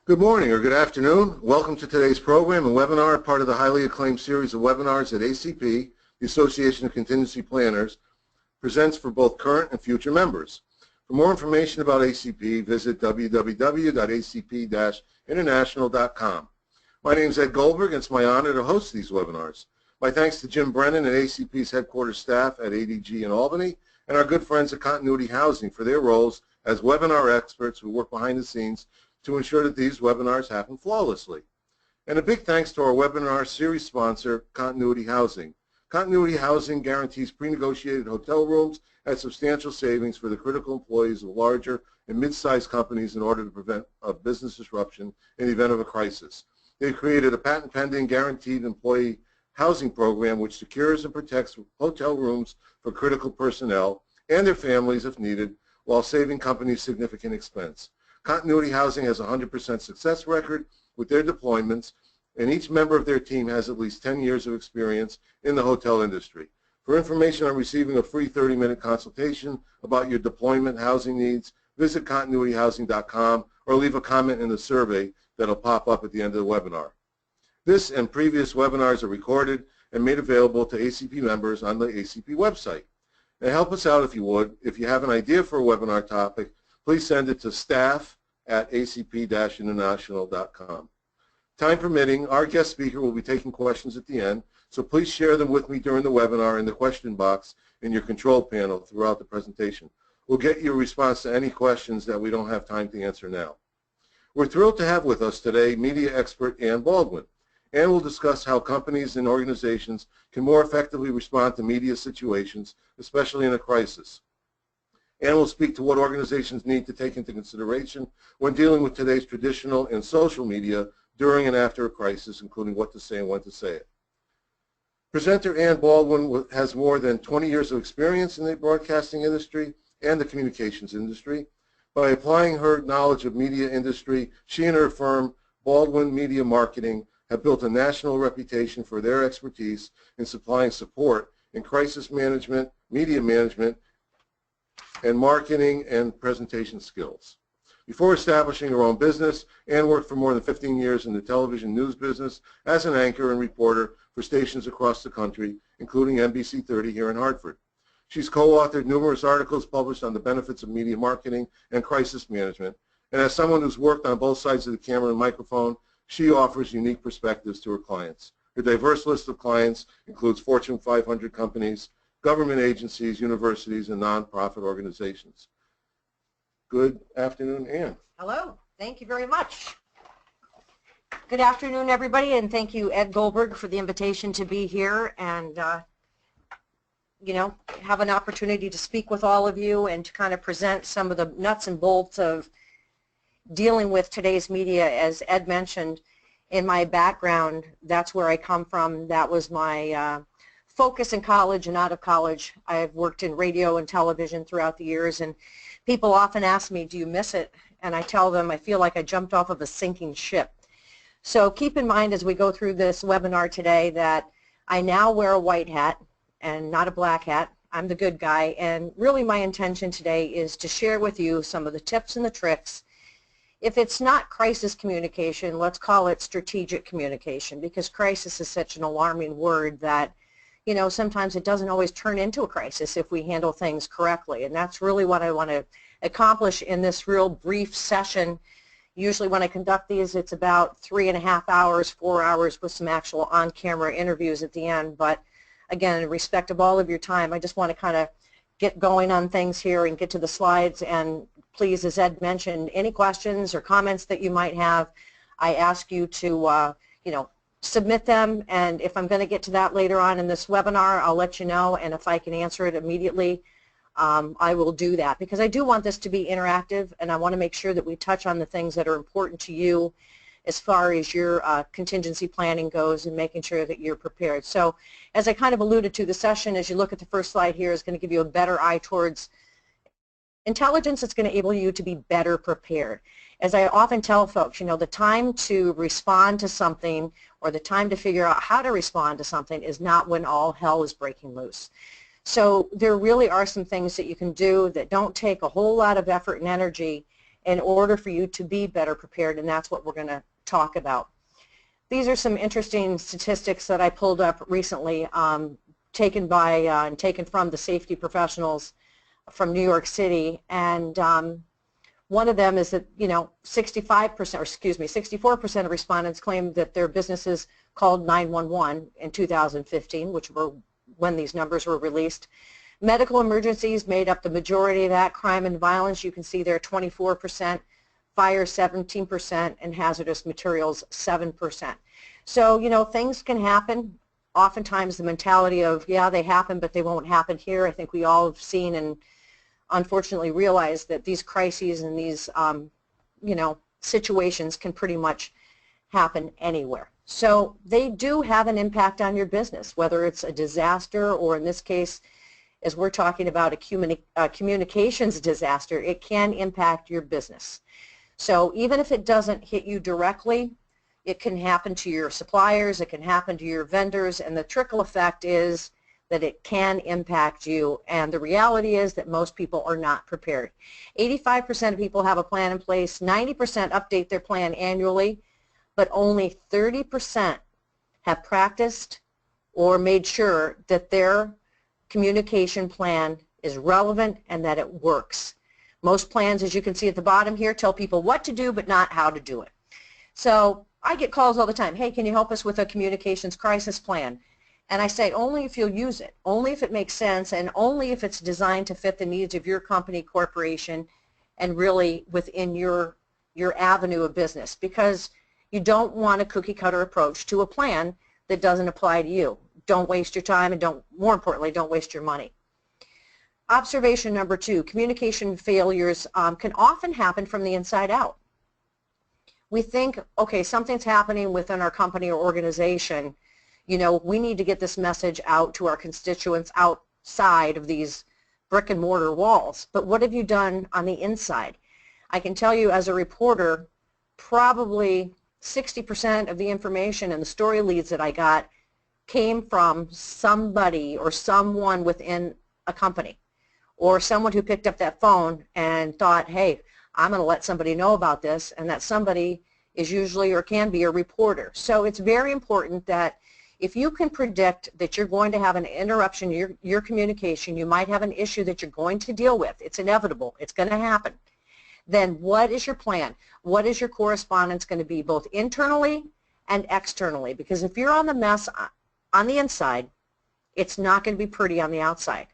Good morning or good afternoon. Welcome to today's program and webinar, part of the highly acclaimed series of webinars that ACP, the Association of Contingency Planners, presents for both current and future members. For more information about ACP, visit www.acp-international.com. My name is Ed Goldberg, and it's my honor to host these webinars. My thanks to Jim Brennan and ACP's headquarters staff at ADG in Albany, and our good friends at Continuity Housing for their roles as webinar experts who work behind the scenes to ensure that these webinars happen flawlessly. And a big thanks to our webinar series sponsor, Continuity Housing. Continuity Housing guarantees pre-negotiated hotel rooms at substantial savings for the critical employees of larger and mid-sized companies in order to prevent a business disruption in the event of a crisis. They've created a patent-pending guaranteed employee housing program which secures and protects hotel rooms for critical personnel and their families if needed, while saving companies significant expense. Continuity Housing has a 100% success record with their deployments, and each member of their team has at least 10 years of experience in the hotel industry. For information on receiving a free 30-minute consultation about your deployment housing needs, visit continuityhousing.com or leave a comment in the survey that will pop up at the end of the webinar. This and previous webinars are recorded and made available to ACP members on the ACP website. And help us out if you would. If you have an idea for a webinar topic, please send it to staff@acp-international.com. Time permitting, our guest speaker will be taking questions at the end, so please share them with me during the webinar in the question box in your control panel throughout the presentation. We'll get your response to any questions that we don't have time to answer now. We're thrilled to have with us today media expert Ann Baldwin. Ann will discuss how companies and organizations can more effectively respond to media situations, especially in a crisis. Ann will speak to what organizations need to take into consideration when dealing with today's traditional and social media during and after a crisis, including what to say and when to say it. Presenter Ann Baldwin has more than 20 years of experience in the broadcasting industry and the communications industry. By applying her knowledge of media industry, she and her firm, Baldwin Media Marketing, have built a national reputation for their expertise in supplying support in crisis management, media management, and marketing and presentation skills. Before establishing her own business, Ann worked for more than 15 years in the television news business as an anchor and reporter for stations across the country, including NBC 30 here in Hartford. She's co-authored numerous articles published on the benefits of media marketing and crisis management, and as someone who's worked on both sides of the camera and microphone, she offers unique perspectives to her clients. Her diverse list of clients includes Fortune 500 companies, government agencies, universities, and nonprofit organizations. Good afternoon, Ann. Hello. Thank you very much. Good afternoon, everybody, and thank you, Ed Goldberg, for the invitation to be here and, have an opportunity to speak with all of you and to kind of present some of the nuts and bolts of dealing with today's media. As Ed mentioned, in my background, that's where I come from. That was my focus in college and out of college. I've worked in radio and television throughout the years, and people often ask me, do you miss it? And I tell them I feel like I jumped off of a sinking ship. So keep in mind as we go through this webinar today that I now wear a white hat and not a black hat. I'm the good guy, and really my intention today is to share with you some of the tips and the tricks. If it's not crisis communication, let's call it strategic communication, because crisis is such an alarming word that sometimes it doesn't always turn into a crisis if we handle things correctly. And that's really what I want to accomplish in this real brief session. Usually when I conduct these, it's about 3.5 hours, 4 hours with some actual on-camera interviews at the end. But again, in respect of all of your time, I just want to kind of get going on things here and get to the slides. And please, as Ed mentioned, any questions or comments that you might have, I ask you to, submit them, and if I'm going to get to that later on in this webinar, I'll let you know, and if I can answer it immediately, I will do that, because I do want this to be interactive, and I want to make sure that we touch on the things that are important to you as far as your contingency planning goes and making sure that you're prepared. So as I kind of alluded to, the session, as you look at the first slide here, is going to give you a better eye towards intelligence. It's going to enable you to be better prepared. As I often tell folks, the time to respond to something or the time to figure out how to respond to something is not when all hell is breaking loose. So there really are some things that you can do that don't take a whole lot of effort and energy, in order for you to be better prepared, and that's what we're going to talk about. These are some interesting statistics that I pulled up recently, taken from the safety professionals from New York City, and one of them is that 64% of respondents claimed that their businesses called 911 in 2015, which were when these numbers were released. Medical emergencies made up the majority of that. Crime and violence, you can see there, 24%, fire 17%, and hazardous materials 7%. So, things can happen. Oftentimes the mentality of, yeah, they happen, but they won't happen here. I think we all have seen and unfortunately realize that these crises and these, situations can pretty much happen anywhere. So they do have an impact on your business, whether it's a disaster or, in this case, as we're talking about a communications disaster, it can impact your business. So even if it doesn't hit you directly, it can happen to your suppliers, it can happen to your vendors, and the trickle effect is that it can impact you, and the reality is that most people are not prepared. 85% of people have a plan in place, 90% update their plan annually, but only 30% have practiced or made sure that their communication plan is relevant and that it works. Most plans, as you can see at the bottom here, tell people what to do but not how to do it. So I get calls all the time, hey, can you help us with a communications crisis plan? And I say only if you'll use it, only if it makes sense, and only if it's designed to fit the needs of your company, corporation, and really within your avenue of business, because you don't want a cookie cutter approach to a plan that doesn't apply to you. Don't waste your time, and more importantly, don't waste your money. Observation number 2, communication failures can often happen from the inside out. We think, okay, something's happening within our company or organization. We need to get this message out to our constituents outside of these brick and mortar walls. But what have you done on the inside? I can tell you as a reporter, probably 60% of the information and the story leads that I got came from somebody or someone within a company, or someone who picked up that phone and thought, hey, I'm going to let somebody know about this, and that somebody is usually or can be a reporter. So it's very important that if you can predict that you're going to have an interruption in your communication, you might have an issue that you're going to deal with, it's inevitable, it's going to happen, then what is your plan? What is your correspondence going to be, both internally and externally? Because if you're on the mess on the inside, it's not going to be pretty on the outside.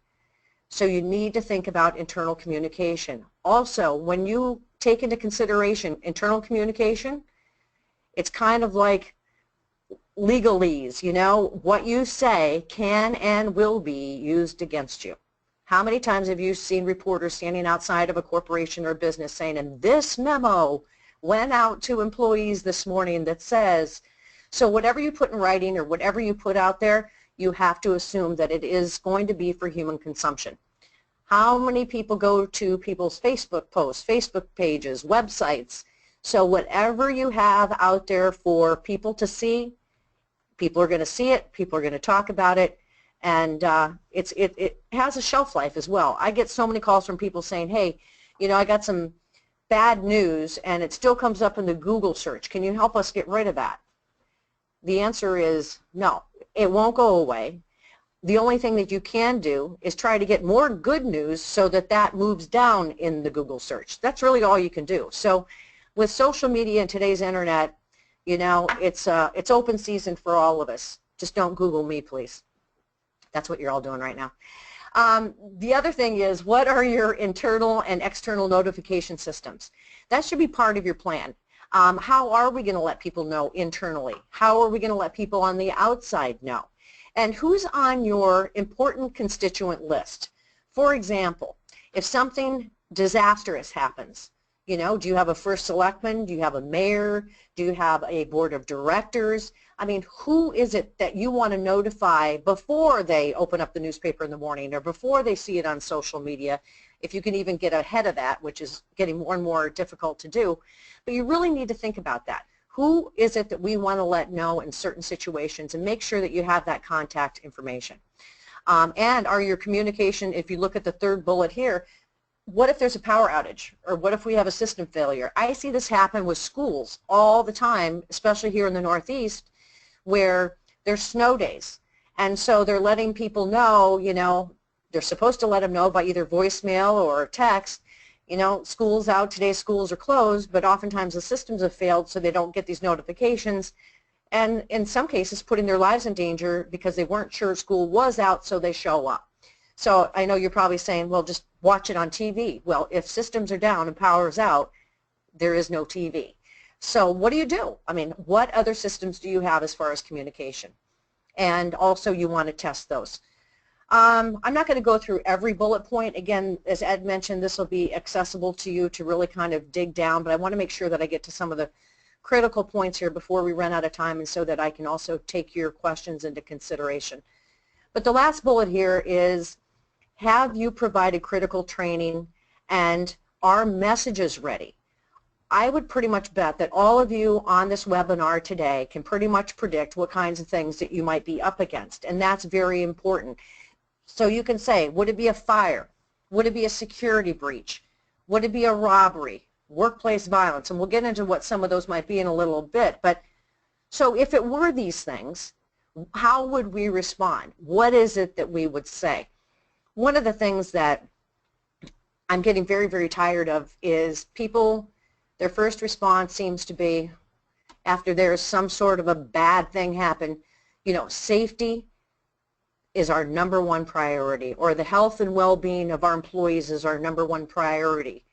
So you need to think about internal communication. Also, when you take into consideration internal communication, it's kind of like legalese, what you say can and will be used against you. How many times have you seen reporters standing outside of a corporation or business saying, and this memo went out to employees this morning that says, so whatever you put in writing or whatever you put out there, you have to assume that it is going to be for human consumption. How many people go to people's Facebook posts, Facebook pages, websites? So whatever you have out there for people to see, people are going to see it, people are going to talk about it, and it has a shelf life as well. I get so many calls from people saying, hey, I got some bad news and it still comes up in the Google search. Can you help us get rid of that? The answer is no, it won't go away. The only thing that you can do is try to get more good news so that that moves down in the Google search. That's really all you can do. So with social media and today's internet, it's open season for all of us. Just don't Google me, please. That's what you're all doing right now. The other thing is, what are your internal and external notification systems? That should be part of your plan. How are we going to let people know internally? How are we going to let people on the outside know? And who's on your important constituent list? For example, if something disastrous happens, do you have a first selectman? Do you have a mayor? Do you have a board of directors? I mean, who is it that you want to notify before they open up the newspaper in the morning or before they see it on social media, if you can even get ahead of that, which is getting more and more difficult to do. But you really need to think about that. Who is it that we want to let know in certain situations, and make sure that you have that contact information. And are your communication, if you look at the third bullet here, what if there's a power outage, or what if we have a system failure? I see this happen with schools all the time, especially here in the Northeast, where there's snow days. And so they're letting people know, they're supposed to let them know by either voicemail or text, school's out, today's schools are closed, but oftentimes the systems have failed, so they don't get these notifications. And in some cases, putting their lives in danger because they weren't sure school was out, so they show up. So I know you're probably saying, well, just watch it on TV. Well, if systems are down and power is out, there is no TV. So what do? I mean, what other systems do you have as far as communication? And also you want to test those. I'm not going to go through every bullet point. Again, as Ed mentioned, this will be accessible to you to really kind of dig down, but I want to make sure that I get to some of the critical points here before we run out of time, and so that I can also take your questions into consideration. But the last bullet here is, have you provided critical training, and are messages ready? I would pretty much bet that all of you on this webinar today can pretty much predict what kinds of things that you might be up against, and that's very important. So you can say, would it be a fire? Would it be a security breach? Would it be a robbery? Workplace violence? And we'll get into what some of those might be in a little bit. But so if it were these things, how would we respond? What is it that we would say? One of the things that I'm getting very, very tired of is people, their first response seems to be, after there's some sort of a bad thing happen, safety is our #1 priority, or the health and well-being of our employees is our #1 priority.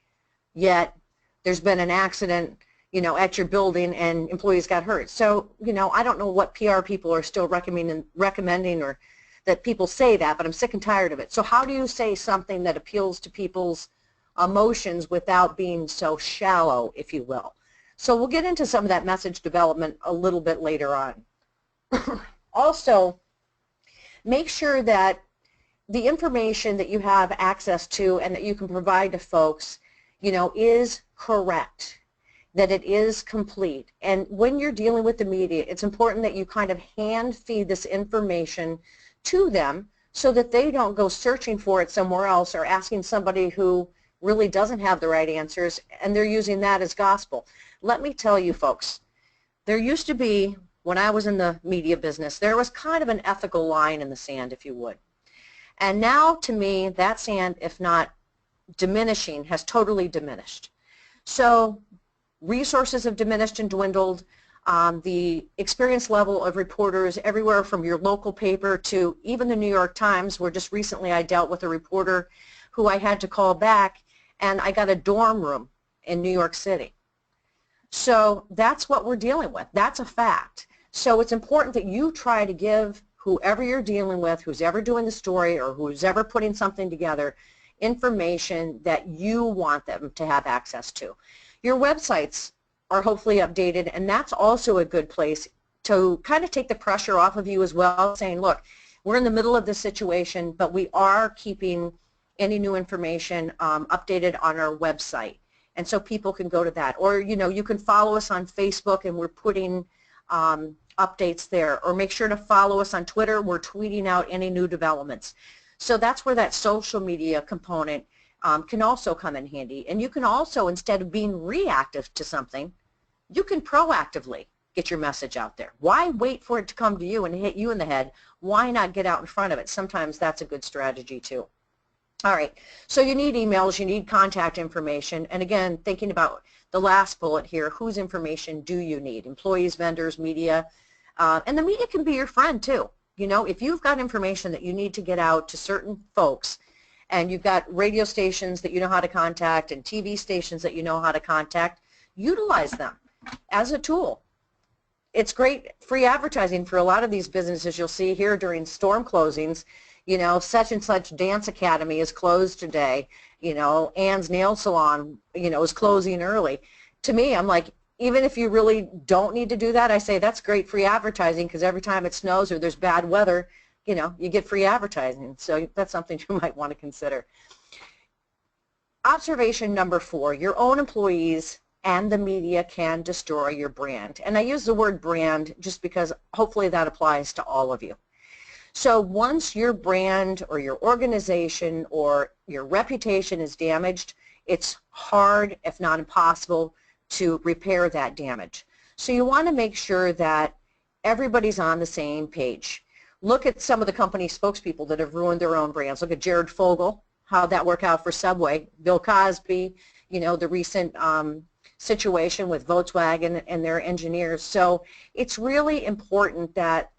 Yet there's been an accident, at your building and employees got hurt. So, I don't know what PR people are still recommending, or that people say that, but I'm sick and tired of it. So how do you say something that appeals to people's emotions without being so shallow, if you will? So we'll get into some of that message development a little bit later on. Also, make sure that the information that you have access to and that you can provide to folks, is correct, that it is complete. And when you're dealing with the media, it's important that you kind of hand feed this information to them so that they don't go searching for it somewhere else, or asking somebody who really doesn't have the right answers, and they're using that as gospel. Let me tell you folks, there used to be, when I was in the media business, there was kind of an ethical line in the sand, if you would. And now, to me, that sand, if not diminishing, has totally diminished. So resources have diminished and dwindled. The experience level of reporters everywhere from your local paper to even the New York Times, where just recently I dealt with a reporter who I had to call back, and I got a dorm room in New York City. So that's what we're dealing with. That's a fact. So it's important that you try to give whoever you're dealing with, who's ever doing the story or who's ever putting something together, information that you want them to have access to. Your websites are hopefully updated, and that's also a good place to kind of take the pressure off of you as well, saying, look, we're in the middle of this situation, but we are keeping any new information updated on our website. And so people can go to that. Or, you can follow us on Facebook, and we're putting updates there. Or make sure to follow us on Twitter. We're tweeting out any new developments. So that's where that social media component can also come in handy. And you can also, instead of being reactive to something, you can proactively get your message out there. Why wait for it to come to you and hit you in the head? Why not get out in front of it? Sometimes that's a good strategy too. All right, so you need emails, you need contact information, and again, thinking about the last bullet here, whose information do you need? Employees, vendors, media, and the media can be your friend too. If you've got information that you need to get out to certain folks, and you've got radio stations that you know how to contact and TV stations that you know how to contact, utilize them as a tool. It's great free advertising for a lot of these businesses. You'll see here during storm closings, such and such dance academy is closed today, Ann's nail salon, is closing early. To me, I'm like, even if you really don't need to do that, I say that's great free advertising, because every time it snows or there's bad weather, you get free advertising. So that's something you might want to consider. Observation number 4, your own employees and the media can destroy your brand. And I use the word brand just because hopefully that applies to all of you. So once your brand or your organization or your reputation is damaged, it's hard, if not impossible, to repair that damage. So you want to make sure that everybody's on the same page. Look at some of the company spokespeople that have ruined their own brands. Look at Jared Fogle, how'd that work out for Subway? Bill Cosby, you know, the recent situation with Volkswagen and their engineers. So it's really important that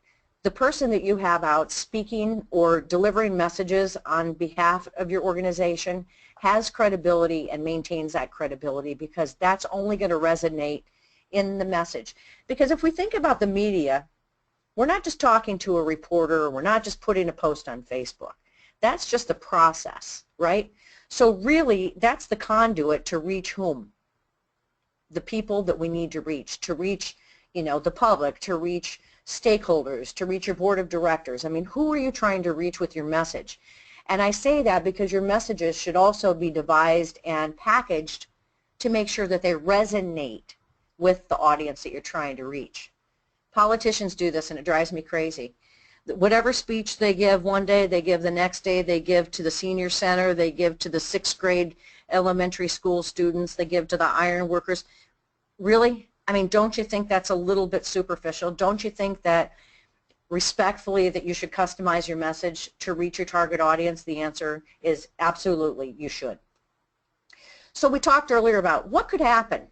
the person that you have out speaking or delivering messages on behalf of your organization has credibility and maintains that credibility, because that's only going to resonate in the message. Because if we think about the media, we're not just talking to a reporter, or we're not just putting a post on Facebook. That's just the process, right? So really, that's the conduit to reach whom? The people that we need to reach, you know, the public, to reach stakeholders, to reach your board of directors. I mean, who are you trying to reach with your message? And I say that because your messages should also be devised and packaged to make sure that they resonate with the audience that you're trying to reach. Politicians do this, and it drives me crazy. Whatever speech they give one day, they give the next day, they give to the senior center, they give to the 6th grade elementary school students, they give to the iron workers. Really? I mean, don't you think that's a little bit superficial? Don't you think that respectfully that you should customize your message to reach your target audience? The answer is absolutely, you should. So we talked earlier about what could happen,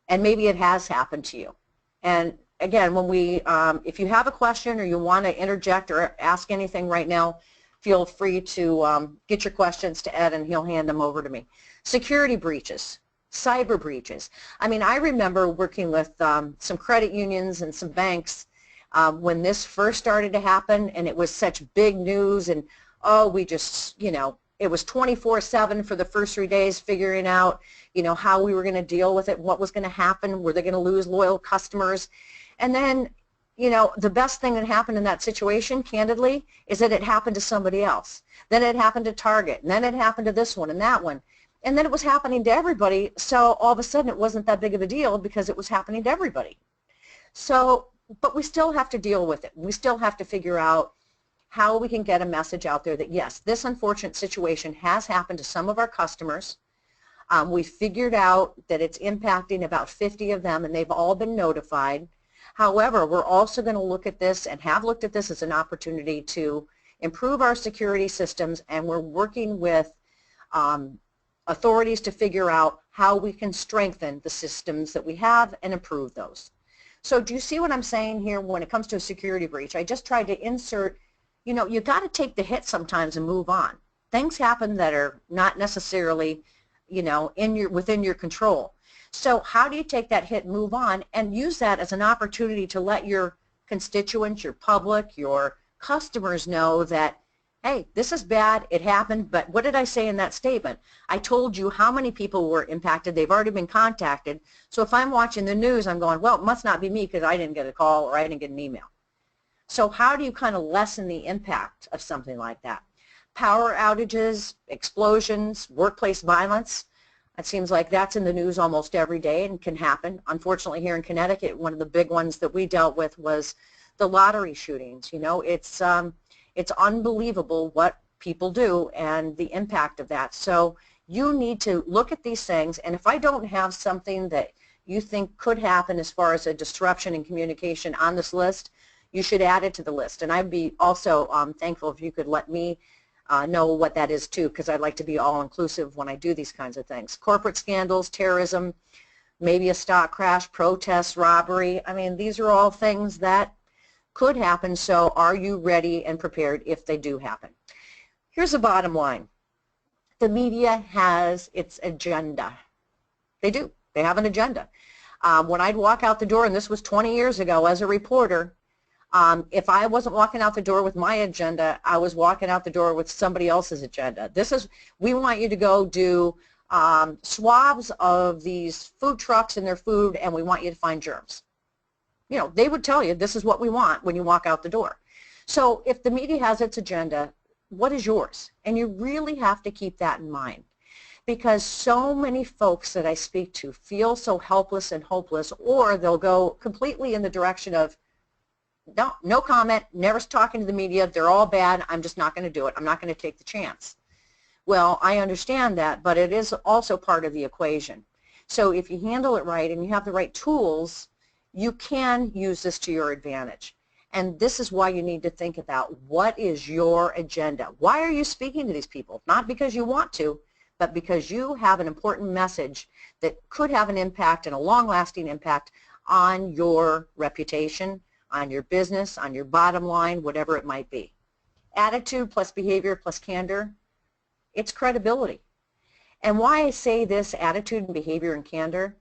and maybe it has happened to you. And again, when we, if you have a question or you want to interject or ask anything right now, feel free to get your questions to Ed and he'll hand them over to me. Security breaches, cyber breaches. I mean, I remember working with some credit unions and some banks when this first started to happen, and it was such big news, and oh, we just, you know, it was 24/7 for the first 3 days figuring out, you know, how we were going to deal with it, what was going to happen, were they going to lose loyal customers. And then, you know, the best thing that happened in that situation, candidly, is that it happened to somebody else. Then it happened to Target, and then it happened to this one and that one. And then it was happening to everybody, so all of a sudden it wasn't that big of a deal because it was happening to everybody. So, but we still have to deal with it. We still have to figure out how we can get a message out there that, yes, this unfortunate situation has happened to some of our customers. We figured out that it's impacting about 50 of them, and they've all been notified. However, we're also going to look at this and have looked at this as an opportunity to improve our security systems, and we're working with authorities to figure out how we can strengthen the systems that we have and improve those. So do you see what I'm saying here when it comes to a security breach? I just tried to insert, you know, you got to take the hit sometimes and move on. Things happen that are not necessarily, you know, within your control. So how do you take that hit and move on and use that as an opportunity to let your constituents, your public, your customers know that, hey, this is bad, it happened, but what did I say in that statement? I told you how many people were impacted, they've already been contacted, so if I'm watching the news, I'm going, well, it must not be me because I didn't get a call or I didn't get an email. So how do you kind of lessen the impact of something like that? Power outages, explosions, workplace violence. It seems like that's in the news almost every day and can happen. Unfortunately, here in Connecticut, one of the big ones that we dealt with was the lottery shootings. You know, it's unbelievable what people do and the impact of that. So you need to look at these things, and if I don't have something that you think could happen as far as a disruption in communication on this list, you should add it to the list. And I'd be also thankful if you could let me know what that is too, because I'd like to be all-inclusive when I do these kinds of things. Corporate scandals, terrorism, maybe a stock crash, protests, robbery. I mean, these are all things that could happen, so are you ready and prepared if they do happen? Here's the bottom line. The media has its agenda. They do. They have an agenda. When I'd walk out the door, and this was 20 years ago as a reporter, if I wasn't walking out the door with my agenda, I was walking out the door with somebody else's agenda. This is, we want you to go do swabs of these food trucks and their food, and we want you to find germs. You know, they would tell you this is what we want when you walk out the door. So if the media has its agenda, what is yours? And you really have to keep that in mind, because so many folks that I speak to feel so helpless and hopeless, or they'll go completely in the direction of, no comment, never talking to the media, they're all bad, I'm just not going to do it, I'm not going to take the chance. Well, I understand that, but it is also part of the equation. So if you handle it right and you have the right tools, you can use this to your advantage. And this is why you need to think about what is your agenda. Why are you speaking to these people? Not because you want to, but because you have an important message that could have an impact and a long-lasting impact on your reputation, on your business, on your bottom line, whatever it might be. Attitude plus behavior plus candor, it's credibility. And why I say this, attitude and behavior and candor,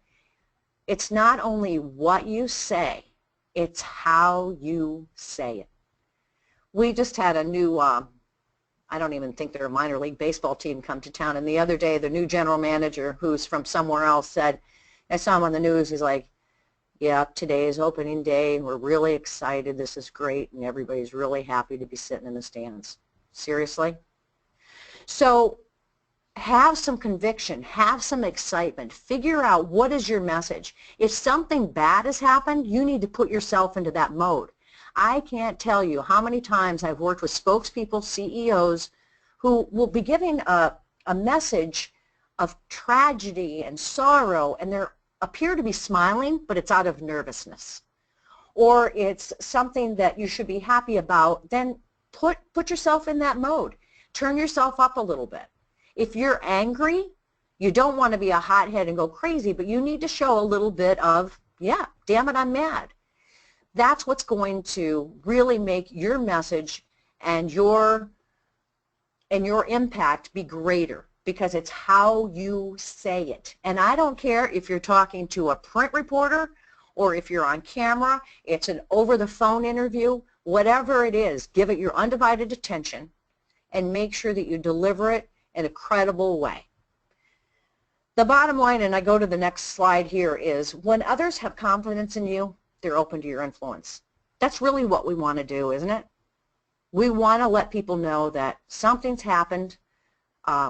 it's not only what you say, it's how you say it. We just had a new, I don't even think they're a minor league baseball team come to town, and the other day the new general manager, who's from somewhere else, said, I saw him on the news, he's like, yeah, today is opening day, we're really excited, this is great, and everybody's really happy to be sitting in the stands. Seriously? So have some conviction, have some excitement, figure out what is your message. If something bad has happened, you need to put yourself into that mode. I can't tell you how many times I've worked with spokespeople, CEOs, who will be giving a message of tragedy and sorrow, and they appear to be smiling, but it's out of nervousness. Or it's something that you should be happy about, then put yourself in that mode. Turn yourself up a little bit. If you're angry, you don't want to be a hothead and go crazy, but you need to show a little bit of, yeah, damn it, I'm mad. That's what's going to really make your message and your impact be greater, because it's how you say it. And I don't care if you're talking to a print reporter or if you're on camera, it's an over-the-phone interview, whatever it is, give it your undivided attention and make sure that you deliver it in a credible way. The bottom line, and I go to the next slide here, is when others have confidence in you, they're open to your influence. That's really what we want to do, isn't it? We want to let people know that something's happened,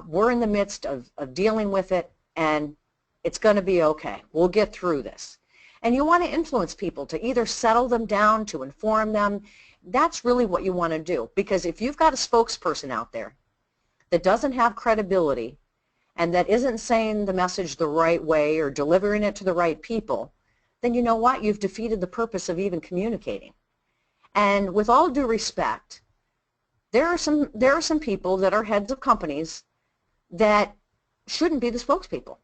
we're in the midst of dealing with it, and it's going to be okay. We'll get through this. And you want to influence people to either settle them down, to inform them. That's really what you want to do, because if you've got a spokesperson out there that doesn't have credibility and that isn't saying the message the right way or delivering it to the right people, then you know what? You've defeated the purpose of even communicating. And with all due respect, there are some people that are heads of companies that shouldn't be the spokespeople.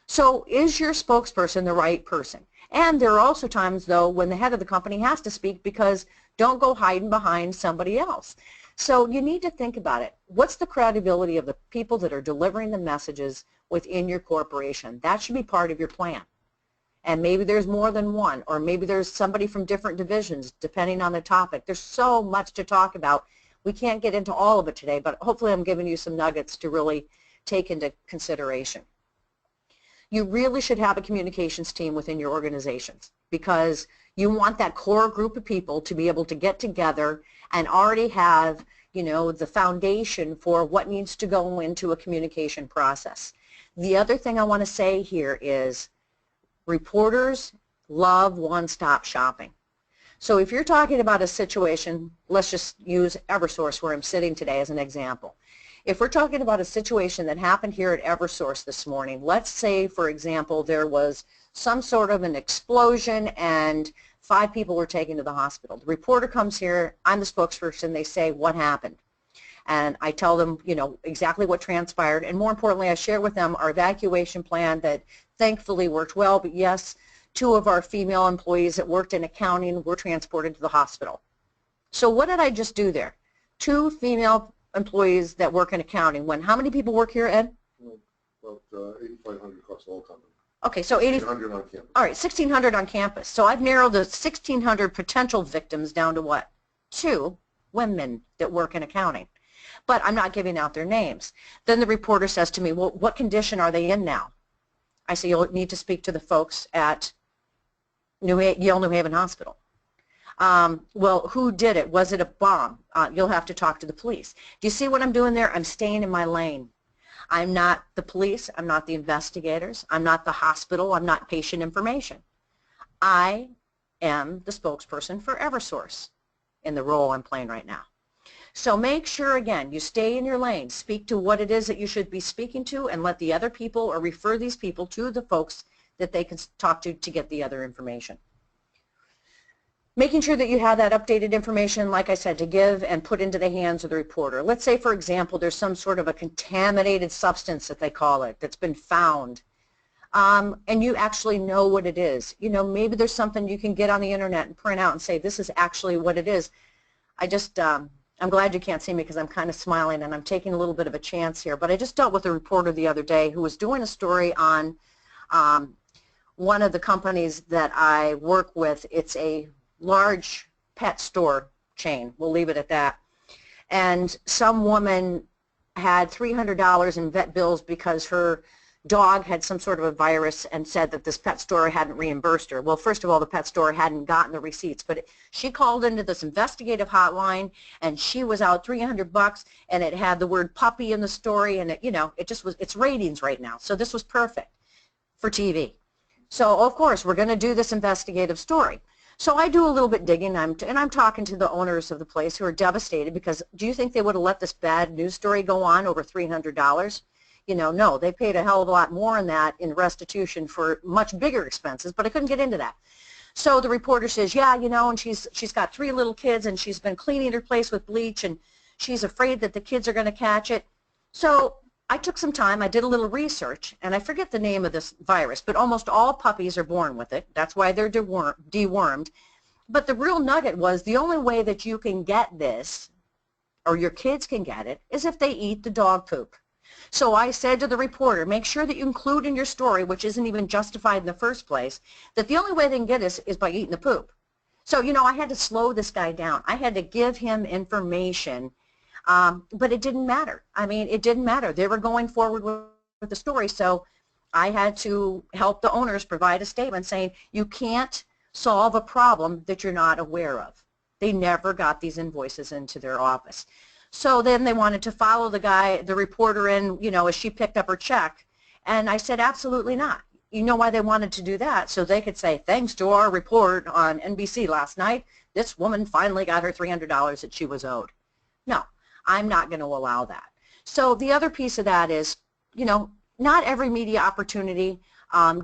So is your spokesperson the right person? And there are also times, though, when the head of the company has to speak, because don't go hiding behind somebody else. So you need to think about it. What's the credibility of the people that are delivering the messages within your corporation? That should be part of your plan. And maybe there's more than one, or maybe there's somebody from different divisions, depending on the topic. There's so much to talk about. We can't get into all of it today, but hopefully I'm giving you some nuggets to really take into consideration. You really should have a communications team within your organizations, because you want that core group of people to be able to get together and already have, you know, the foundation for what needs to go into a communication process. The other thing I want to say here is reporters love one-stop shopping. So if you're talking about a situation, let's just use Eversource where I'm sitting today as an example. If we're talking about a situation that happened here at Eversource this morning, let's say, for example, there was some sort of an explosion and 5 people were taken to the hospital. The reporter comes here, I'm the spokesperson, they say, what happened? And I tell them, you know, exactly what transpired, and more importantly, I share with them our evacuation plan that thankfully worked well, but yes, 2 of our female employees that worked in accounting were transported to the hospital. So what did I just do there? 2 female employees that work in accounting. When how many people work here, Ed? About 8,500 across the whole company. Okay, so 1,800 on campus. All right, 1,600 on campus. So I've narrowed the 1,600 potential victims down to what? 2 women that work in accounting. But I'm not giving out their names. Then the reporter says to me, well, what condition are they in now? I say, you'll need to speak to the folks at Yale New Haven Hospital. Well, who did it? Was it a bomb? You'll have to talk to the police. Do you see what I'm doing there? I'm staying in my lane. I'm not the police. I'm not the investigators. I'm not the hospital. I'm not patient information. I am the spokesperson for Eversource in the role I'm playing right now. So make sure, again, you stay in your lane, speak to what it is that you should be speaking to, and let the other people or refer these people to the folks that they can talk to get the other information. Making sure that you have that updated information, like I said, to give and put into the hands of the reporter. Let's say, for example, there's some sort of a contaminated substance that they call it that's been found, and you actually know what it is. You know, maybe there's something you can get on the internet and print out and say, this is actually what it is. I'm glad you can't see me because I'm kind of smiling and I'm taking a little bit of a chance here, but I just dealt with a reporter the other day who was doing a story on one of the companies that I work with. It's a large pet store chain. We'll leave it at that. And some woman had $300 in vet bills because her dog had some sort of a virus and said that this pet store hadn't reimbursed her. Well, first of all, the pet store hadn't gotten the receipts, but she called into this investigative hotline and she was out $300 and it had the word puppy in the story, and it, you know, it just was, it's ratings right now. So this was perfect for TV. So of course we're going to do this investigative story. So I do a little bit digging, and I'm talking to the owners of the place who are devastated because do you think they would have let this bad news story go on over $300? You know, no, they paid a hell of a lot more than that in restitution for much bigger expenses, but I couldn't get into that. So the reporter says, yeah, you know, and she's got 3 little kids and she's been cleaning her place with bleach and she's afraid that the kids are going to catch it. So I took some time, I did a little research, and I forget the name of this virus, but almost all puppies are born with it. That's why they're dewormed. But the real nugget was the only way that you can get this, or your kids can get it, is if they eat the dog poop. So I said to the reporter, make sure that you include in your story, which isn't even justified in the first place, that the only way they can get this is by eating the poop. So, you know, I had to slow this guy down. I had to give him information, but it didn't matter. I mean, it didn't matter. They were going forward with the story, so I had to help the owners provide a statement saying you can't solve a problem that you're not aware of. They never got these invoices into their office. So then they wanted to follow the reporter in, you know, as she picked up her check. And I said, absolutely not. You know why they wanted to do that? So they could say, thanks to our report on NBC last night, this woman finally got her $300 that she was owed. No, I'm not going to allow that. So the other piece of that is, you know, not every media opportunity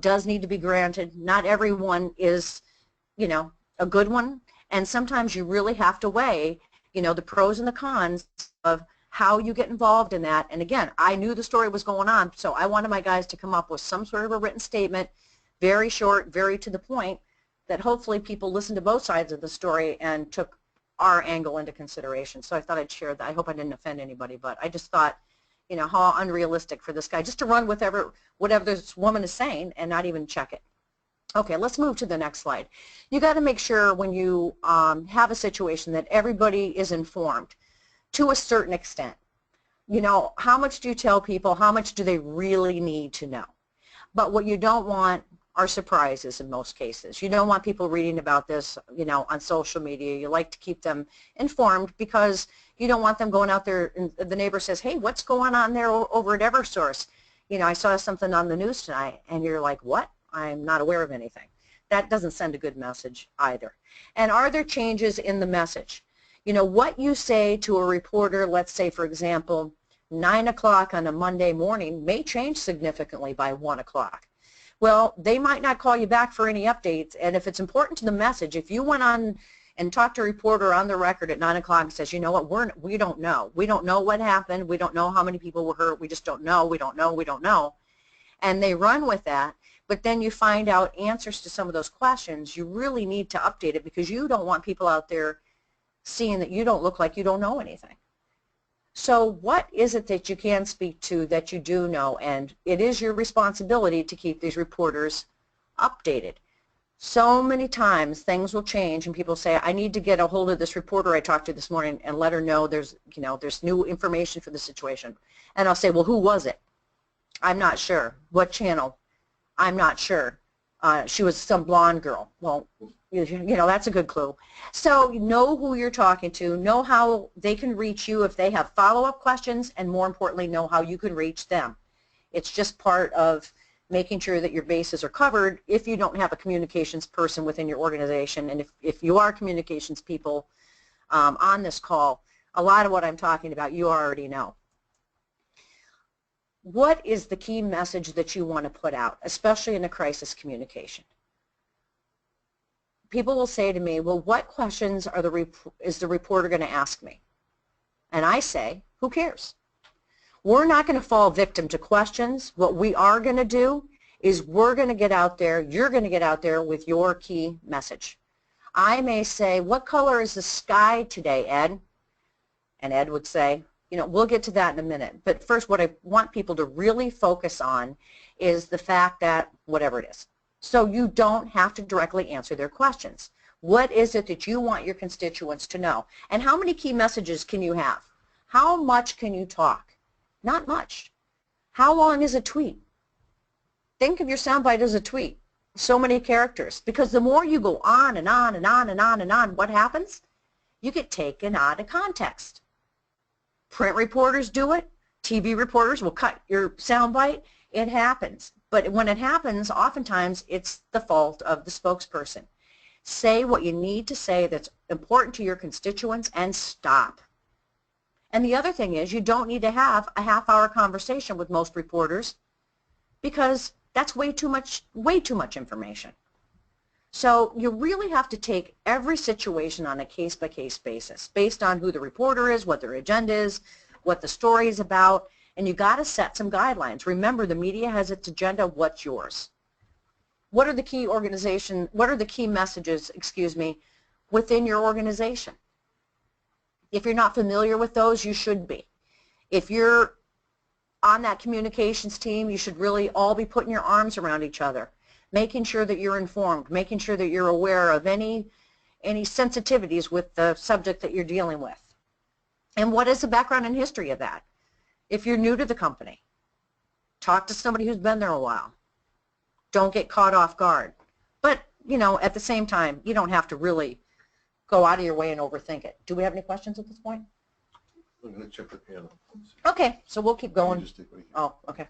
does need to be granted. Not everyone is, you know, a good one. And sometimes you really have to weigh, you know, the pros and the cons of how you get involved in that. And again, I knew the story was going on, so I wanted my guys to come up with some sort of a written statement, very short, very to the point, that hopefully people listened to both sides of the story and took our angle into consideration. So I thought I'd share that. I hope I didn't offend anybody, but I just thought, you know, how unrealistic for this guy just to run with whatever this woman is saying and not even check it. Okay, let's move to the next slide. You got to make sure when you have a situation that everybody is informed to a certain extent. You know, how much do you tell people? How much do they really need to know? But what you don't want are surprises in most cases. You don't want people reading about this, you know, on social media. You like to keep them informed because you don't want them going out there and the neighbor says, hey, what's going on there over at Eversource? You know, I saw something on the news tonight, and you're like, what? I'm not aware of anything. That doesn't send a good message either. And are there changes in the message? You know, what you say to a reporter, let's say, for example, 9 o'clock on a Monday morning may change significantly by 1 o'clock. Well, they might not call you back for any updates, and if it's important to the message, if you went on and talked to a reporter on the record at 9 o'clock and says, you know what, we don't know. We don't know what happened. We don't know how many people were hurt. We just don't know. We don't know. We don't know. And they run with that. But then you find out answers to some of those questions, you really need to update it because you don't want people out there seeing that you don't look like you don't know anything. So what is it that you can speak to that you do know? And it is your responsibility to keep these reporters updated. So many times things will change and people say, I need to get a hold of this reporter I talked to this morning and let her know there's new information for the situation. And I'll say, well, who was it? I'm not sure. What channel? I'm not sure. She was some blonde girl. Well, you know, that's a good clue. So know who you're talking to, know how they can reach you if they have follow-up questions, and more importantly, know how you can reach them. It's just part of making sure that your bases are covered if you don't have a communications person within your organization. And if you are communications people on this call, a lot of what I'm talking about you already know. What is the key message that you want to put out, especially in a crisis communication? People will say to me, well, what questions is the reporter going to ask me? And I say, who cares? We're not going to fall victim to questions. What we are going to do is we're going to get out there, you're going to get out there with your key message. I may say, what color is the sky today, Ed? And Ed would say, you know, we'll get to that in a minute. But first, what I want people to really focus on is the fact that whatever it is. So you don't have to directly answer their questions. What is it that you want your constituents to know? And how many key messages can you have? How much can you talk? Not much. How long is a tweet? Think of your soundbite as a tweet. So many characters. Because the more you go on and on and on and on and on, what happens? You get taken out of context. Print reporters do it. TV reporters will cut your soundbite. It happens. But when it happens, oftentimes it's the fault of the spokesperson. Say what you need to say that's important to your constituents and stop. And the other thing is you don't need to have a half-hour conversation with most reporters because that's way too much information. So you really have to take every situation on a case-by-case basis based on who the reporter is, what their agenda is, what the story is about, and you got to set some guidelines. Remember, the media has its agenda. What's yours? What are the key messages, within your organization? If you're not familiar with those, you should be. If you're on that communications team, you should really all be putting your arms around each other, making sure that you're informed, making sure that you're aware of any sensitivities with the subject that you're dealing with. And what is the background and history of that? If you're new to the company, talk to somebody who's been there a while. Don't get caught off guard. But, you know, at the same time, you don't have to really go out of your way and overthink it. Do we have any questions at this point? I'm going to check the panel. Okay, so we'll keep going. Just take right here. Oh, okay.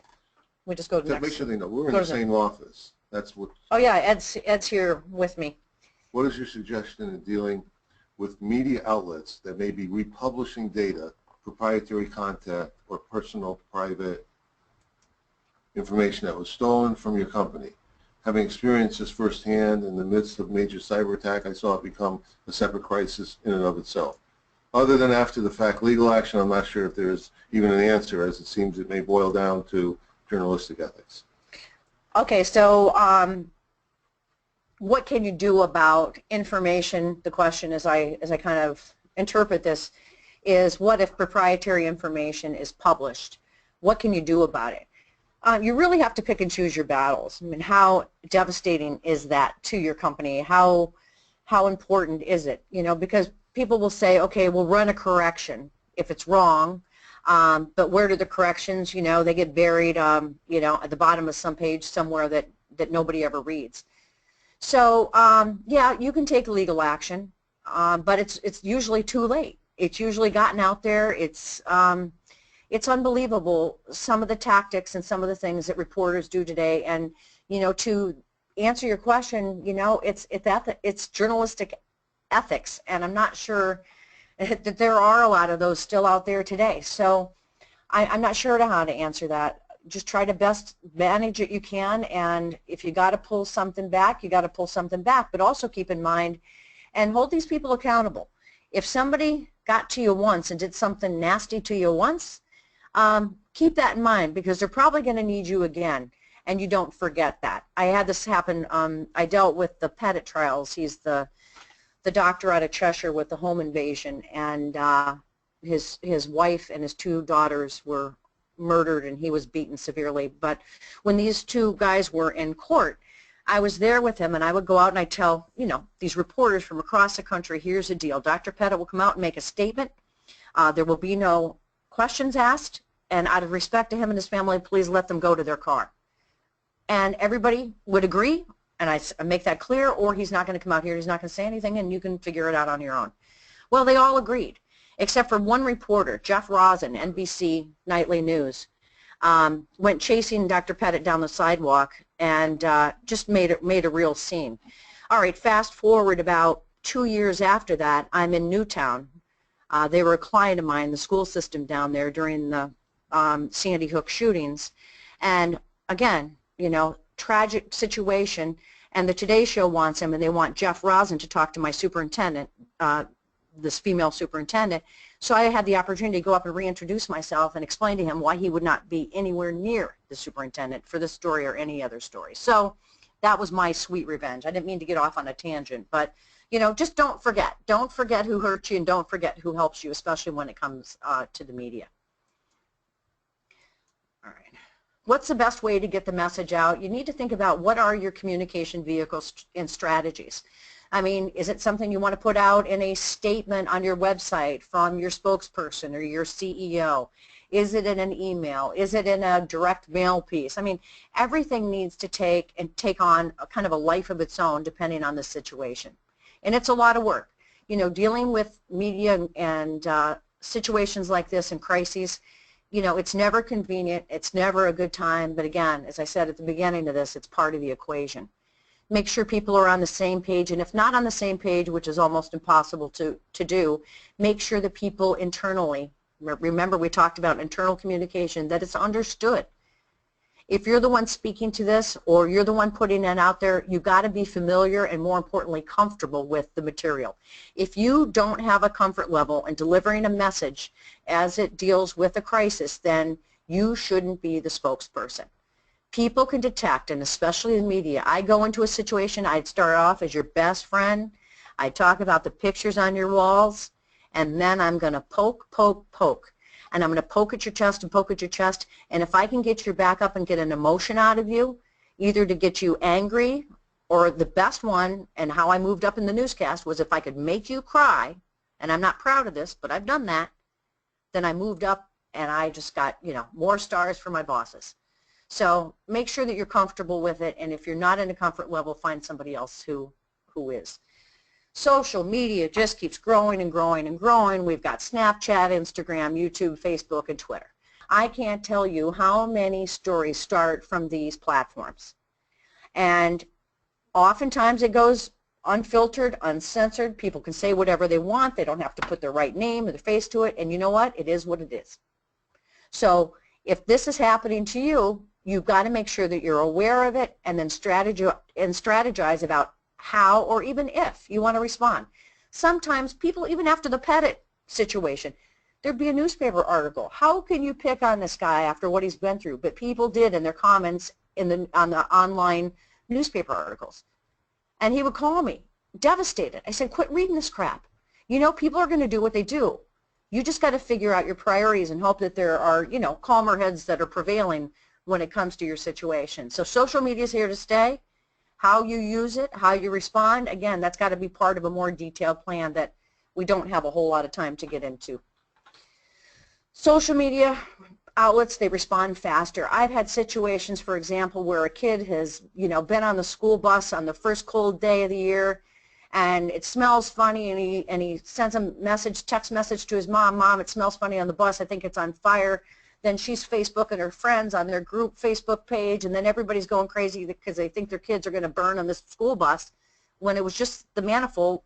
We just go to next. Make sure they know we're in the same office. That's what. Oh yeah, Ed's here with me. What is your suggestion in dealing with media outlets that may be republishing data, proprietary content, or personal private information that was stolen from your company? Having experienced this firsthand in the midst of major cyber attack, I saw it become a separate crisis in and of itself. Other than after the fact legal action, I'm not sure if there's even an answer, as it seems it may boil down to journalistic ethics. Okay, so what can you do about information? The question, as I kind of interpret this, is what if proprietary information is published? What can you do about it? You really have to pick and choose your battles. I mean, how devastating is that to your company? How important is it? You know, because people will say, okay, we'll run a correction if it's wrong, but where do the corrections, you know, they get buried, you know, at the bottom of some page somewhere that nobody ever reads. So, yeah, you can take legal action, but it's usually too late. It's usually gotten out there. It's unbelievable, some of the tactics and some of the things that reporters do today. And, you know, to answer your question, you know, it's journalistic ethics, and I'm not sure that there are a lot of those still out there today. So I'm not sure how to answer that. Just try to best manage it you can, and if you got to pull something back, you got to pull something back. But also keep in mind and hold these people accountable. If somebody got to you once and did something nasty to you once, keep that in mind, because they're probably going to need you again, and you don't forget that. I had this happen. I dealt with the Pettit trials. He's the doctor out of Cheshire with the home invasion, and his wife and his two daughters were murdered, and he was beaten severely. But when these two guys were in court, I was there with him, and I would go out and I'd tell, you know, these reporters from across the country, here's the deal. Dr. Pettit will come out and make a statement. There will be no questions asked, and out of respect to him and his family, please let them go to their car. And everybody would agree, and I make that clear, or he's not going to come out here, he's not going to say anything, and you can figure it out on your own. Well, they all agreed, except for one reporter, Jeff Rosen, NBC Nightly News. went chasing Dr. Pettit down the sidewalk and just made a real scene. All right, fast forward about 2 years after that, I'm in Newtown. They were a client of mine, the school system down there during the Sandy Hook shootings. And again, you know, tragic situation, and the Today Show wants him, and they want Jeff Rosen to talk to my superintendent, this female superintendent. So I had the opportunity to go up and reintroduce myself and explain to him why he would not be anywhere near the superintendent for this story or any other story. So that was my sweet revenge. I didn't mean to get off on a tangent, but you know, just don't forget. Don't forget who hurt you, and don't forget who helps you, especially when it comes to the media. All right. What's the best way to get the message out? You need to think about what are your communication vehicles and strategies. I mean, is it something you want to put out in a statement on your website from your spokesperson or your CEO? Is it in an email? Is it in a direct mail piece? I mean, everything needs to take on a kind of a life of its own depending on the situation. And it's a lot of work. You know, dealing with media and situations like this and crises, you know, it's never convenient. It's never a good time. But again, as I said at the beginning of this, it's part of the equation. Make sure people are on the same page, and if not on the same page, which is almost impossible to do, make sure that people internally, remember we talked about internal communication, that it's understood. If you're the one speaking to this or you're the one putting it out there, you've got to be familiar and, more importantly, comfortable with the material. If you don't have a comfort level in delivering a message as it deals with a crisis, then you shouldn't be the spokesperson. People can detect, and especially in media, I go into a situation, I'd start off as your best friend, I'd talk about the pictures on your walls, and then I'm going to poke, and I'm going to poke at your chest and poke at your chest, and if I can get your back up and get an emotion out of you, either to get you angry, or the best one, and how I moved up in the newscast, was if I could make you cry, and I'm not proud of this, but I've done that, then I moved up and I just got, you know, more stars for my bosses. So make sure that you're comfortable with it, and if you're not in a comfort level, find somebody else who is. Social media just keeps growing and growing and growing. We've got Snapchat, Instagram, YouTube, Facebook, and Twitter. I can't tell you how many stories start from these platforms. And oftentimes it goes unfiltered, uncensored. People can say whatever they want. They don't have to put their right name or their face to it. And you know what? It is what it is. So if this is happening to you, you've got to make sure that you're aware of it and then strategize about how or even if you want to respond. Sometimes people, even after the Pettit situation, there'd be a newspaper article. How can you pick on this guy after what he's been through? But people did in their comments on the online newspaper articles. And he would call me, devastated. I said, quit reading this crap. You know, people are going to do what they do. You just got to figure out your priorities and hope that there are, you know, calmer heads that are prevailing when it comes to your situation. So social media is here to stay. How you use it, how you respond, again, that's got to be part of a more detailed plan that we don't have a whole lot of time to get into. Social media outlets, they respond faster. I've had situations, for example, where a kid has, you know, been on the school bus on the first cold day of the year, and it smells funny, and he sends a message, text message to his mom, Mom, it smells funny on the bus, I think it's on fire. Then she's Facebooking her friends on their group Facebook page, and then everybody's going crazy because they think their kids are going to burn on this school bus, when it was just the manifold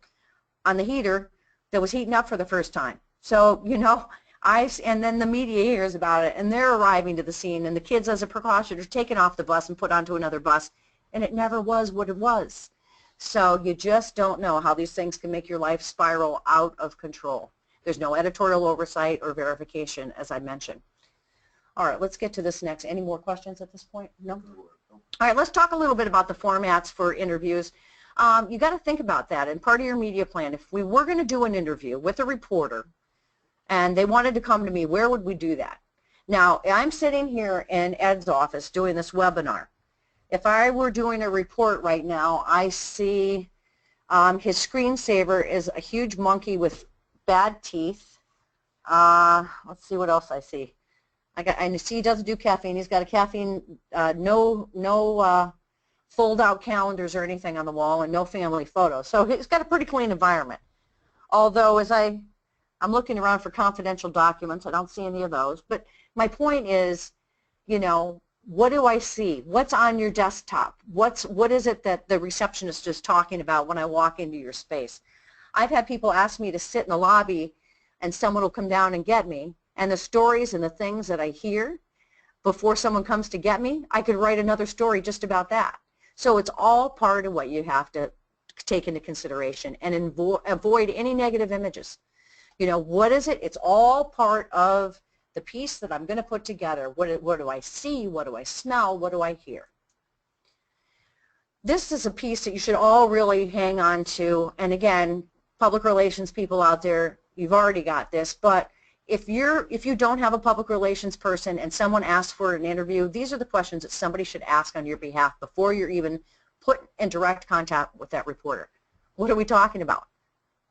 on the heater that was heating up for the first time. So, you know, and then the media hears about it, and they're arriving to the scene, and the kids, as a precaution, are taken off the bus and put onto another bus, and it never was what it was. So you just don't know how these things can make your life spiral out of control. There's no editorial oversight or verification, as I mentioned. All right, let's get to this next. Any more questions at this point? No? All right, let's talk a little bit about the formats for interviews. You got to think about that in part of your media plan. If we were going to do an interview with a reporter and they wanted to come to me, where would we do that? Now, I'm sitting here in Ed's office doing this webinar. If I were doing a report right now, I see his screensaver is a huge monkey with bad teeth. Let's see what else I see. I see he doesn't do caffeine. He's got a caffeine, no fold-out calendars or anything on the wall, and no family photos. So he's got a pretty clean environment. Although, as I'm looking around for confidential documents, I don't see any of those. But my point is, you know, what do I see? What's on your desktop? What is it that the receptionist is talking about when I walk into your space? I've had people ask me to sit in the lobby and someone will come down and get me, and the stories and the things that I hear before someone comes to get me, I could write another story just about that. So it's all part of what you have to take into consideration and avoid any negative images. You know, what is it? It's all part of the piece that I'm going to put together. What do I see? What do I smell? What do I hear? This is a piece that you should all really hang on to. And again, public relations people out there, you've already got this, but if you don't have a public relations person and someone asks for an interview, these are the questions that somebody should ask on your behalf before you're even put in direct contact with that reporter. What are we talking about?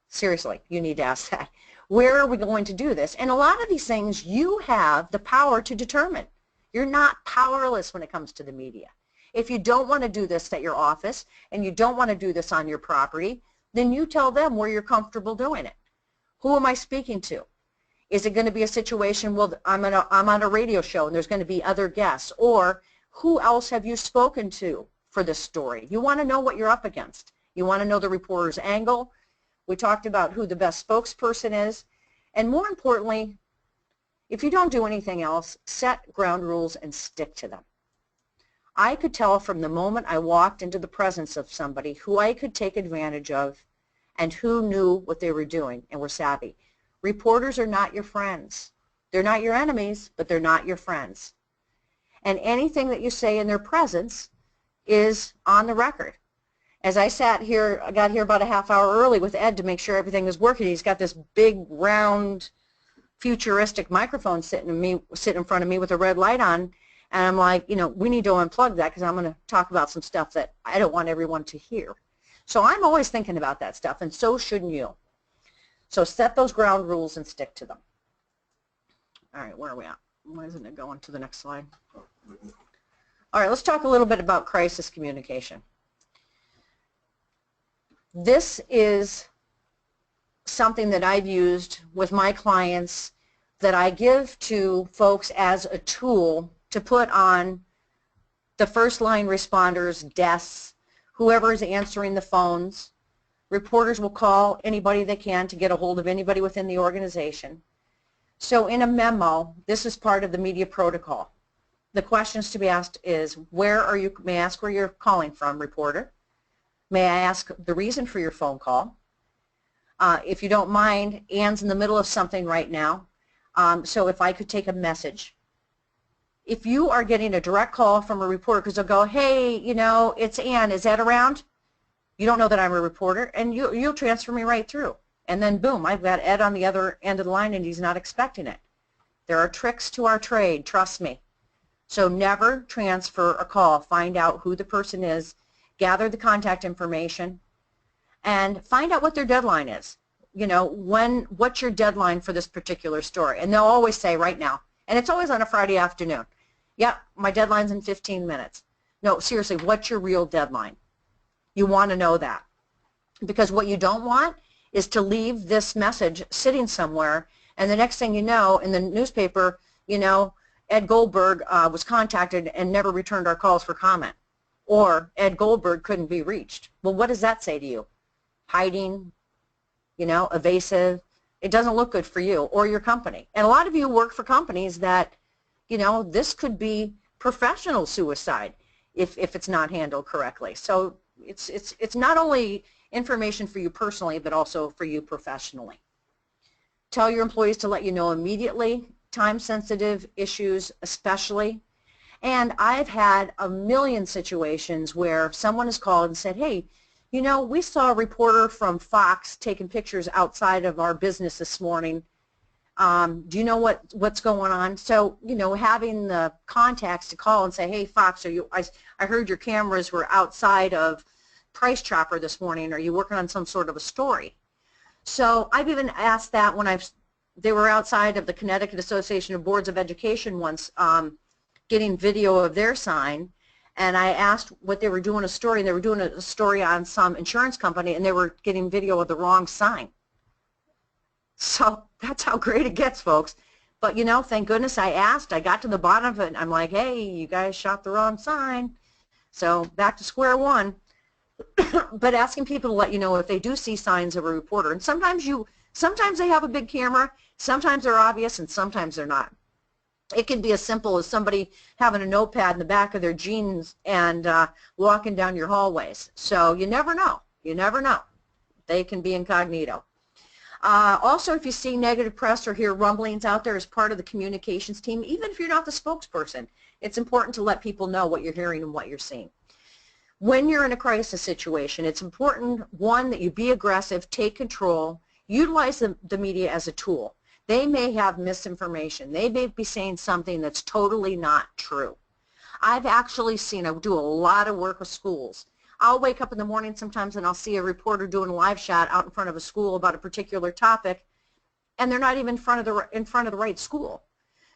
Seriously, you need to ask that. Where are we going to do this? And a lot of these things you have the power to determine. You're not powerless when it comes to the media. If you don't want to do this at your office and you don't want to do this on your property, then you tell them where you're comfortable doing it. Who am I speaking to? Is it going to be a situation, well, I'm on a radio show and there's going to be other guests, or who else have you spoken to for this story? You want to know what you're up against. You want to know the reporter's angle. We talked about who the best spokesperson is, and more importantly, if you don't do anything else, set ground rules and stick to them. I could tell from the moment I walked into the presence of somebody who I could take advantage of and who knew what they were doing and were savvy. Reporters are not your friends. They're not your enemies, but they're not your friends. And anything that you say in their presence is on the record. As I sat here, I got here about a half hour early with Ed to make sure everything was working. He's got this big, round, futuristic microphone sitting in front of me with a red light on. And I'm like, you know, we need to unplug that because I'm going to talk about some stuff that I don't want everyone to hear. So I'm always thinking about that stuff, and so shouldn't you. So set those ground rules and stick to them. All right, where are we at? Why isn't it going to the next slide? All right, let's talk a little bit about crisis communication. This is something that I've used with my clients that I give to folks as a tool to put on the first line responders' desks, whoever is answering the phones. Reporters will call anybody they can to get a hold of anybody within the organization. So in a memo, this is part of the media protocol. The questions to be asked is, may I ask where you're calling from, reporter? May I ask the reason for your phone call? If you don't mind, Ann's in the middle of something right now, so if I could take a message. If you are getting a direct call from a reporter, because they'll go, hey, you know, it's Ann, is Ed around? You don't know that I'm a reporter, and you'll transfer me right through. And then boom, I've got Ed on the other end of the line and he's not expecting it. There are tricks to our trade, trust me. So never transfer a call. Find out who the person is, gather the contact information, and find out what their deadline is. You know, what's your deadline for this particular story? And they'll always say right now, and it's always on a Friday afternoon. Yep, my deadline's in 15 minutes. No, seriously, what's your real deadline? You want to know that. Because what you don't want is to leave this message sitting somewhere, and the next thing you know, in the newspaper, you know, Ed Goldberg was contacted and never returned our calls for comment. Or Ed Goldberg couldn't be reached. Well, what does that say to you? Hiding, you know, evasive. It doesn't look good for you or your company. And a lot of you work for companies that, you know, this could be professional suicide if it's not handled correctly. So it's not only information for you personally, but also for you professionally. Tell your employees to let you know immediately, time-sensitive issues especially. And I've had a million situations where someone has called and said, hey, you know, we saw a reporter from Fox taking pictures outside of our business this morning. Do you know what's going on? So, you know, having the contacts to call and say, hey, Fox, I heard your cameras were outside of Price Chopper this morning. Are you working on some sort of a story? So I've even asked that when they were outside of the Connecticut Association of Boards of Education once, getting video of their sign, and I asked what they were doing a story, and they were doing a story on some insurance company, and they were getting video of the wrong sign. So that's how great it gets, folks. But, you know, thank goodness I asked. I got to the bottom of it, and I'm like, hey, you guys shot the wrong sign. So back to square one. But asking people to let you know if they do see signs of a reporter. And sometimes they have a big camera, sometimes they're obvious, and sometimes they're not. It can be as simple as somebody having a notepad in the back of their jeans and walking down your hallways. So you never know. You never know. They can be incognito. Also, if you see negative press or hear rumblings out there as part of the communications team, even if you're not the spokesperson, it's important to let people know what you're hearing and what you're seeing. When you're in a crisis situation, it's important, one, that you be aggressive, take control, utilize the media as a tool. They may have misinformation. They may be saying something that's totally not true. I've actually seen, I do a lot of work with schools. I'll wake up in the morning sometimes and I'll see a reporter doing a live shot out in front of a school about a particular topic, and they're not even in front of the right school.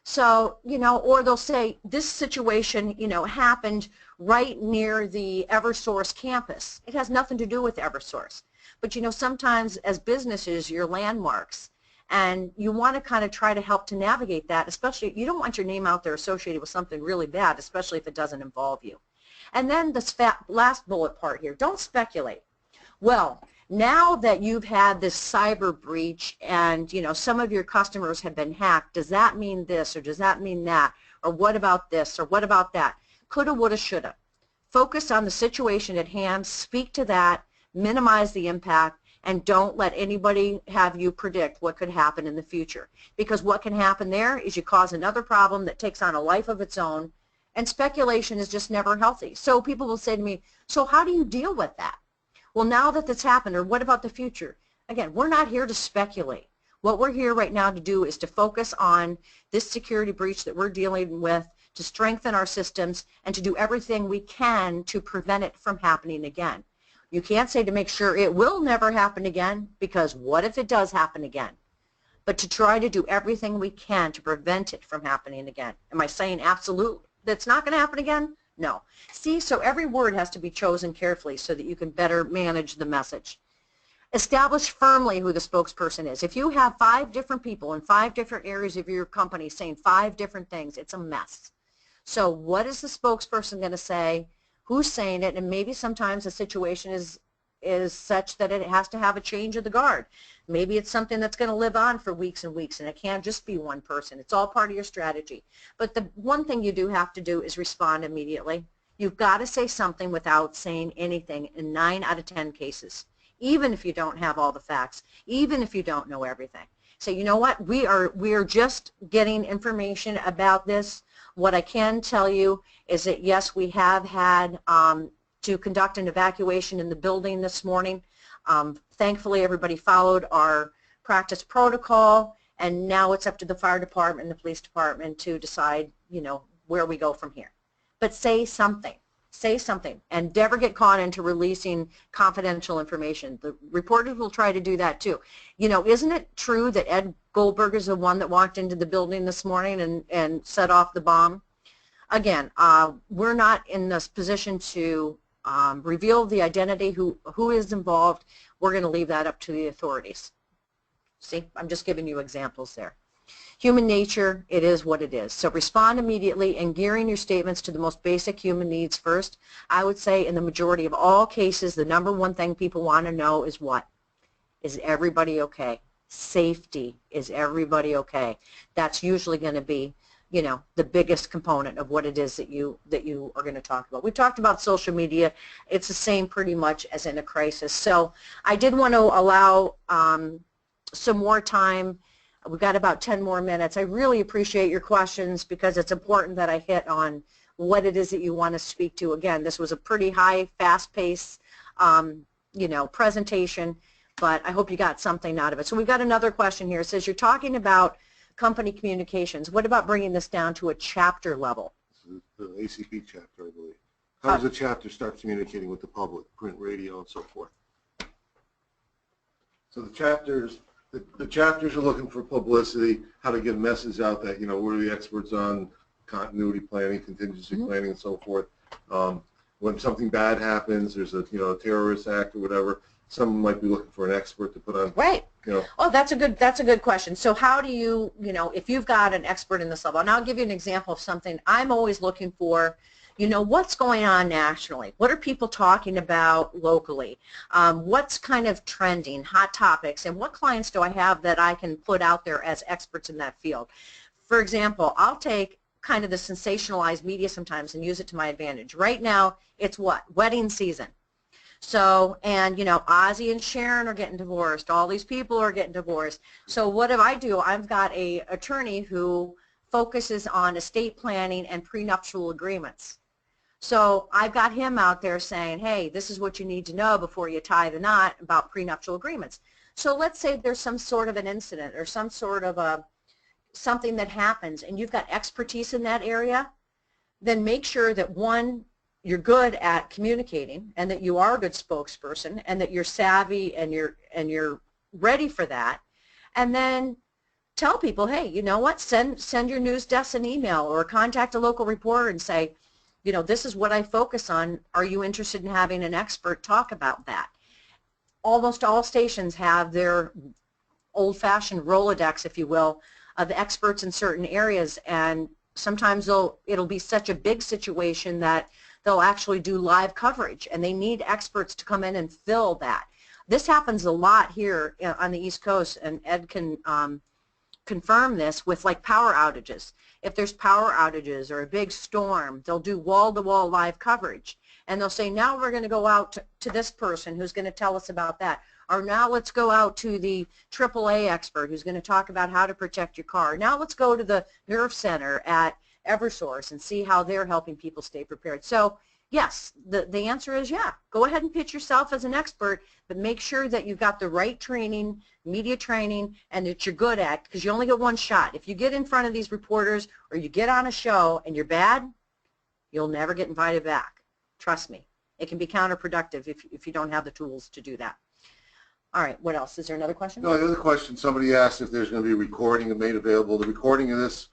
So, you know, or they'll say this situation, you know, happened right near the Eversource campus. It has nothing to do with Eversource. But, you know, sometimes as businesses, you're landmarks, and you want to kind of try to help to navigate that, especially you don't want your name out there associated with something really bad, especially if it doesn't involve you. And then the last bullet part here, don't speculate. Well, now that you've had this cyber breach and, you know, some of your customers have been hacked, does that mean this or does that mean that? Or what about this or what about that? Coulda, woulda, shoulda. Focus on the situation at hand, speak to that, minimize the impact, and don't let anybody have you predict what could happen in the future. Because what can happen there is you cause another problem that takes on a life of its own, and speculation is just never healthy. So people will say to me, so how do you deal with that? Well, now that that's happened, or what about the future? Again, we're not here to speculate. What we're here right now to do is to focus on this security breach that we're dealing with, to strengthen our systems, and to do everything we can to prevent it from happening again. You can't say to make sure it will never happen again, because what if it does happen again? But to try to do everything we can to prevent it from happening again. Am I saying absolute that's not going to happen again? No. See, so every word has to be chosen carefully so that you can better manage the message. Establish firmly who the spokesperson is. If you have 5 different people in 5 different areas of your company saying 5 different things, it's a mess. So what is the spokesperson going to say? Who's saying it? And maybe sometimes the situation is such that it has to have a change of the guard. Maybe it's something that's going to live on for weeks and weeks, and it can't just be one person. It's all part of your strategy. But the one thing you do have to do is respond immediately. You've got to say something without saying anything in 9 out of 10 cases, even if you don't have all the facts, even if you don't know everything. So you know what? We are just getting information about this. What I can tell you is that, yes, we have had to conduct an evacuation in the building this morning. Thankfully, everybody followed our practice protocol, and now it's up to the fire department and the police department to decide, you know, where we go from here. But say something. Say something, and never get caught into releasing confidential information. The reporters will try to do that too. You know, isn't it true that Ed Goldberg is the one that walked into the building this morning and set off the bomb? Again, we're not in this position to reveal the identity, who is involved. We're going to leave that up to the authorities. See, I'm just giving you examples there. Human nature, it is what it is. So respond immediately and gearing your statements to the most basic human needs first. I would say in the majority of all cases, the number one thing people want to know is what? Is everybody okay? Safety. Is everybody okay? That's usually going to be, you know, the biggest component of what it is that you are going to talk about. We talked about social media. It's the same pretty much as in a crisis. So I did want to allow some more time. We've got about 10 more minutes. I really appreciate your questions because it's important that I hit on what it is that you want to speak to. Again, this was a pretty high, fast-paced, you know, presentation, but I hope you got something out of it. So we've got another question here. It says, you're talking about company communications. What about bringing this down to a chapter level? The ACP chapter, I believe. How does a chapter start communicating with the public, print, radio, and so forth? So the chapters are looking for publicity, how to get a message out that, you know, we're the experts on continuity planning, contingency planning, and so forth. when something bad happens, there's a a terrorist act or whatever, someone might be looking for an expert to put on. Right. You know. Oh, that's a good question. So how do you, if you've got an expert in this level, and I'll give you an example of something I'm always looking for, what's going on nationally? What are people talking about locally? What's kind of trending, hot topics, and what clients do I have that I can put out there as experts in that field? For example, I'll take kind of the sensationalized media sometimes and use it to my advantage. Right now, it's what? Wedding season. So, and Ozzy and Sharon are getting divorced. All these people are getting divorced. So what do? I've got a attorney who focuses on estate planning and prenuptial agreements. So I've got him out there saying, hey, this is what you need to know before you tie the knot about prenuptial agreements. So let's say there's some sort of an incident or some sort of something that happens and you've got expertise in that area, then make sure that one, you're good at communicating and that you are a good spokesperson and that you're savvy and you're ready for that. And then tell people, hey, you know what, send your news desk an email or contact a local reporter and say, this is what I focus on. Are you interested in having an expert talk about that? Almost all stations have their old-fashioned Rolodex, if you will, of experts in certain areas, and sometimes it'll be such a big situation that they'll actually do live coverage, and they need experts to come in and fill that. This happens a lot here on the East Coast, and Ed can confirm this with like power outages. If there's power outages or a big storm, they'll do wall-to-wall live coverage, and they'll say, now we're going to go out to this person who's going to tell us about that. Or now let's go out to the AAA expert who's going to talk about how to protect your car. Now let's go to the Nerve Center at Eversource and see how they're helping people stay prepared. So yes, the answer is yeah. Go ahead and pitch yourself as an expert, but make sure that you've got the right training, media training, and that you're good at, because you only get one shot. If you get in front of these reporters or you get on a show and you're bad, you'll never get invited back. Trust me. It can be counterproductive if you don't have the tools to do that. All right, what else? Is there another question? No, the other question, somebody asked if there's going to be a recording made available. The recording of this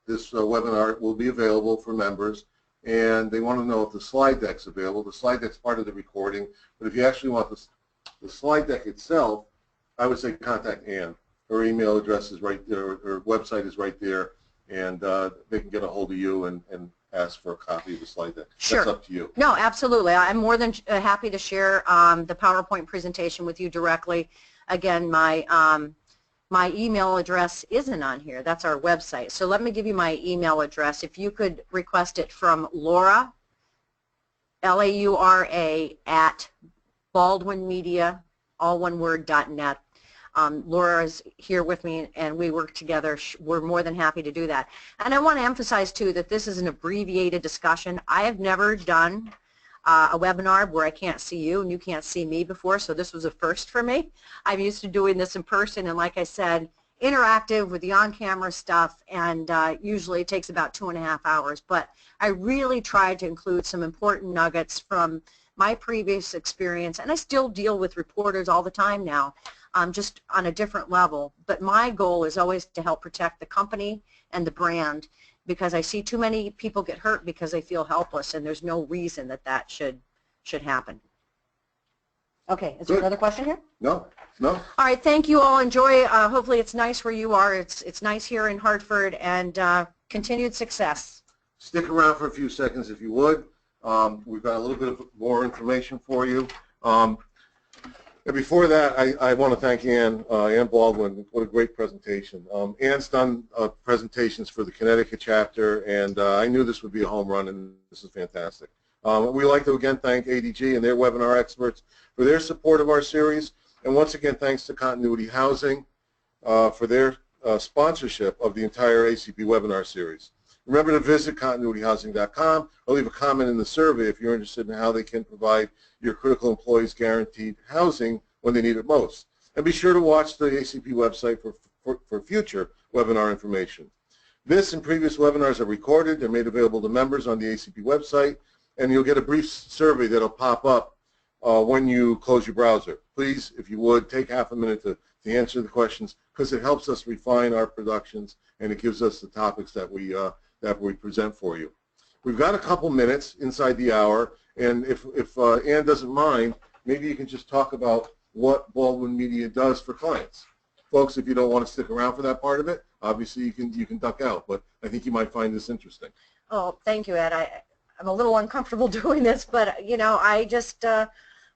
webinar will be available for members, and they want to know if the slide deck's available. The slide deck's part of the recording, but if you actually want the slide deck itself, I would say contact Ann. Her email address is right there, her website is right there, and they can get a hold of you and ask for a copy of the slide deck. Sure. That's up to you. No, absolutely. I'm more than happy to share the PowerPoint presentation with you directly. Again, my email address isn't on here. That's our website. So let me give you my email address. If you could request it from Laura, L-A-U-R-A, at baldwinmedia, all one word, .net. Laura is here with me, and we work together. We're more than happy to do that. And I want to emphasize, too, that this is an abbreviated discussion. I have never done a webinar where I can't see you and you can't see me before, so this was a first for me. I'm used to doing this in person, and like I said, interactive with the on-camera stuff, and usually it takes about 2.5 hours. But I really tried to include some important nuggets from my previous experience, and I still deal with reporters all the time now, just on a different level. But my goal is always to help protect the company and the brand, because I see too many people get hurt because they feel helpless, and there's no reason that should happen. Okay, is there another question here? No, no. All right, thank you all. Enjoy. Hopefully it's nice where you are. It's nice here in Hartford, and continued success. Stick around for a few seconds if you would. We've got a little bit of more information for you. And before that, I want to thank Ann Baldwin. What a great presentation. Ann's done presentations for the Connecticut chapter, and I knew this would be a home run, and this is fantastic. We'd like to again thank ADG and their webinar experts for their support of our series, and once again thanks to Continuity Housing for their sponsorship of the entire ACP webinar series. Remember to visit continuityhousing.com or leave a comment in the survey if you're interested in how they can provide your critical employees guaranteed housing when they need it most. And be sure to watch the ACP website for future webinar information. This and previous webinars are recorded. They're made available to members on the ACP website, and you'll get a brief survey that'll pop up when you close your browser. Please, if you would, take half a minute to answer the questions, because it helps us refine our productions, and it gives us the topics that we present for you. We've got a couple minutes inside the hour, And if Ann doesn't mind, maybe you can just talk about what Baldwin Media does for clients. Folks, if you don't want to stick around for that part of it, obviously you can duck out, but I think you might find this interesting. Oh, thank you, Ed. I'm a little uncomfortable doing this, but, you know, I just,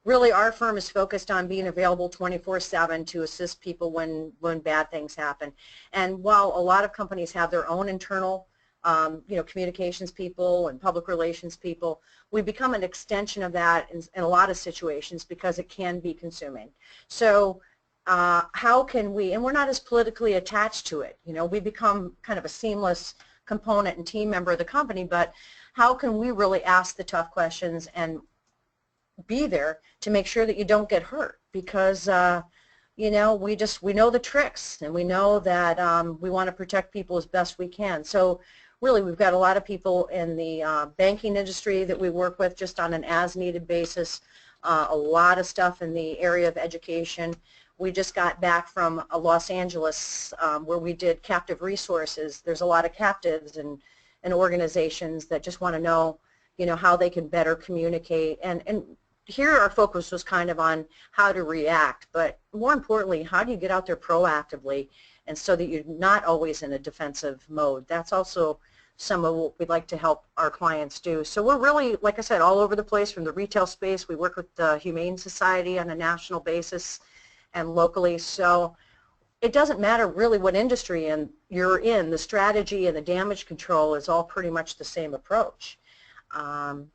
really our firm is focused on being available 24/7 to assist people when bad things happen. And while a lot of companies have their own internal, you know, communications people and public relations people, we become an extension of that in a lot of situations because it can be consuming. So how can we, and we're not as politically attached to it, you know, we become kind of a seamless component and team member of the company, but how can we really ask the tough questions and be there to make sure that you don't get hurt? Because you know, we know the tricks, and we know that we want to protect people as best we can. So really, we've got a lot of people in the banking industry that we work with just on an as-needed basis, a lot of stuff in the area of education. We just got back from Los Angeles where we did captive resources. There's a lot of captives and organizations that just want to know, you know, how they can better communicate. And here our focus was kind of on how to react, but more importantly, how do you get out there proactively and so that you're not always in a defensive mode. That's also some of what we'd like to help our clients do. So we're really, like I said, all over the place from the retail space. We work with the Humane Society on a national basis and locally. So it doesn't matter really what industry you're in, the strategy and the damage control is all pretty much the same approach.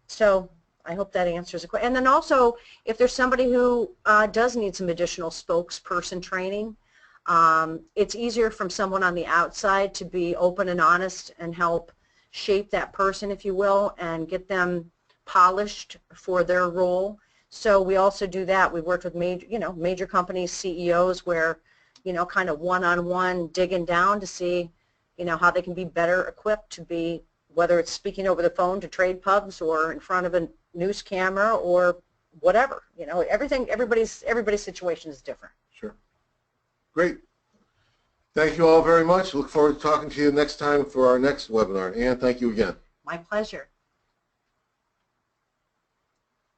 So I hope that answers the question. And then also, if there's somebody who does need some additional spokesperson training, it's easier from someone on the outside to be open and honest and help shape that person, if you will, and get them polished for their role. So we also do that. We worked with major companies, CEOs, where, you know, kind of one-on-one digging down to see, you know, how they can be better equipped to be, whether it's speaking over the phone to trade pubs or in front of a news camera or whatever. You know, everybody's situation is different. Sure. Great. Thank you all very much. Look forward to talking to you next time for our next webinar. Ann, thank you again. My pleasure.